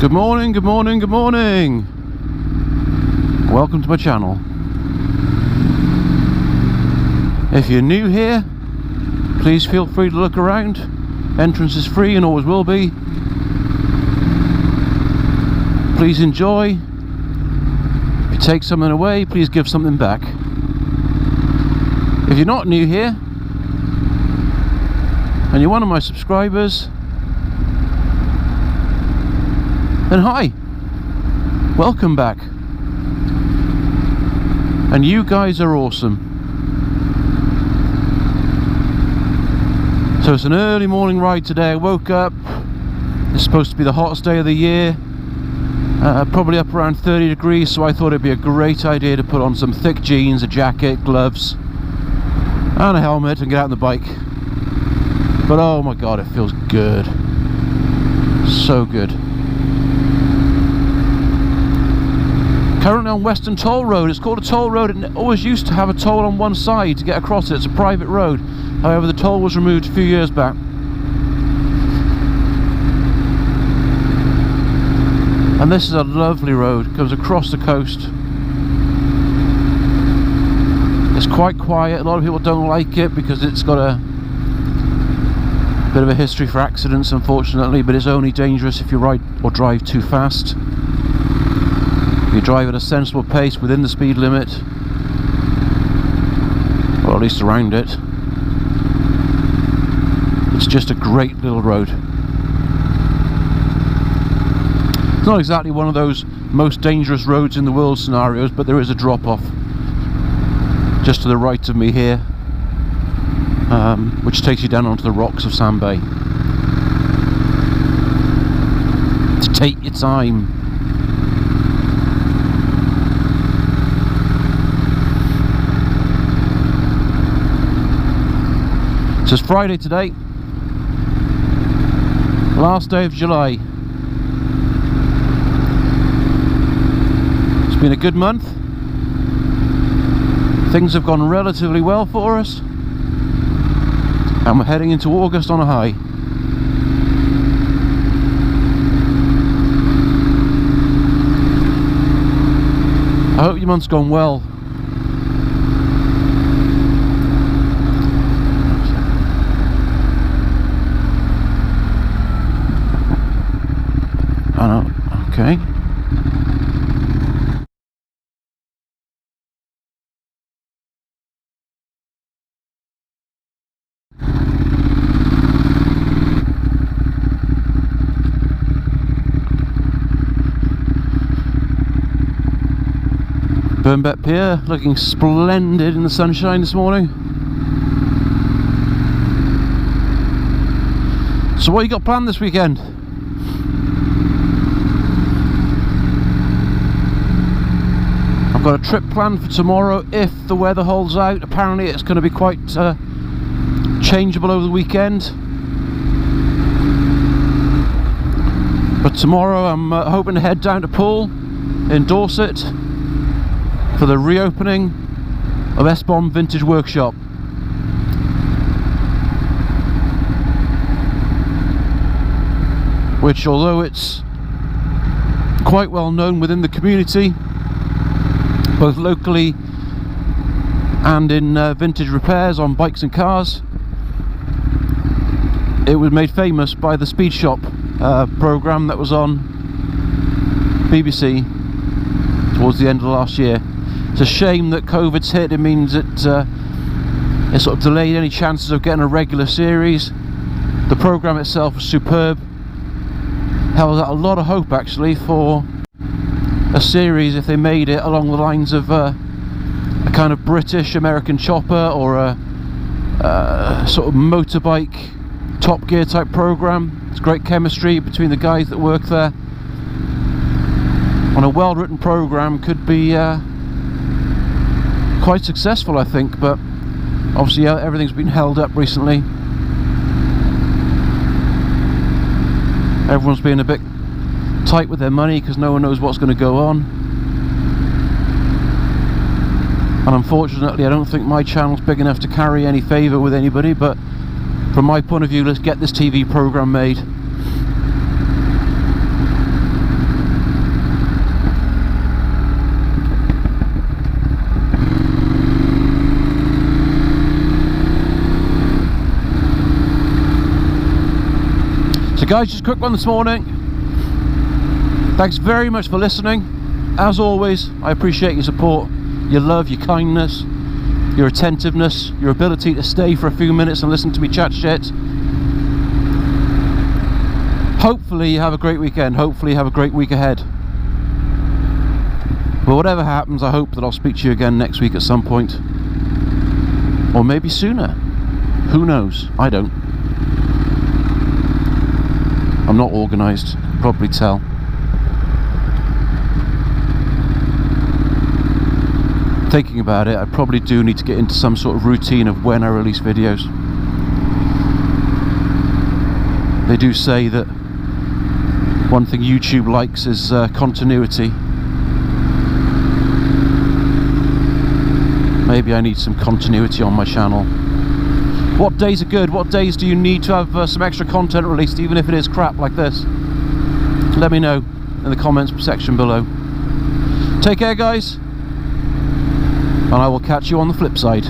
Good morning, good morning, good morning. Welcome to my channel. If you're new here, please feel free to look around. Entrance is free and always will be. Please enjoy. If you take something away, please give something back. If you're not new here and you're one of my subscribers, then hi, welcome back. And you guys are awesome. So it's an early morning ride today. I woke up, it's supposed to be the hottest day of the year, probably up around 30 degrees, so I thought it'd be a great idea to put on some thick jeans, a jacket, gloves and a helmet and get out on the bike. But oh my god, it feels good, so good. Currently on Western Toll Road. It's called a toll road. It always used to have a toll on one side to get across it. It's a private road. However, the toll was removed a few years back. And this is a lovely road. It goes across the coast. It's quite quiet. A lot of people don't like it because it's got a bit of a history for accidents, unfortunately, but it's only dangerous if you ride or drive too fast. You drive at a sensible pace within the speed limit, or at least around it. It's just a great little road. It's not exactly one of those most dangerous roads in the world scenarios, but there is a drop-off just to the right of me here, which takes you down onto the rocks of Sand Bay. So take your time. So it's Friday today, last day of July. It's been a good month. Things have gone relatively well for us, and we're heading into August on a high. I hope your month's gone well. Okay. Burnbeck Pier looking splendid in the sunshine this morning. So what you got planned this weekend? I've got a trip planned for tomorrow if the weather holds out. Apparently it's going to be quite changeable over the weekend. But tomorrow I'm hoping to head down to Poole in Dorset for the reopening of S-Bomb Vintage Workshop. Which, although it's quite well known within the community, both locally and in vintage repairs on bikes and cars, it was made famous by the Speed Shop programme that was on BBC towards the end of last year. It's a shame that COVID's hit. It means it sort of delayed any chances of getting a regular series. The programme itself was superb. Held out a lot of hope actually for a series if they made it along the lines of a kind of British American chopper or a sort of motorbike Top Gear type program. It's great chemistry between the guys that work there, and a well written program could be quite successful, I think, but obviously everything's been held up recently. Everyone's been a bit tight with their money because no one knows what's going to go on, and unfortunately I don't think my channel's big enough to carry any favour with anybody, but from my point of view, let's get this TV programme made. guys, just a quick one this morning. Thanks very much for listening. As always, I appreciate your support, your love, your kindness, your attentiveness, your ability to stay for a few minutes and listen to me chat shit. Hopefully you have a great weekend. Hopefully you have a great week ahead. But whatever happens, I hope that I'll speak to you again next week at some point. Or maybe sooner. Who knows? I don't. I'm not organised, you can probably tell. Thinking about it, I probably do need to get into some sort of routine of when I release videos. They do say that one thing YouTube likes is continuity. Maybe I need some continuity on my channel. What days are good? What days do you need to have some extra content released, even if it is crap like this? Let me know in the comments section below. Take care, guys, and I will catch you on the flip side.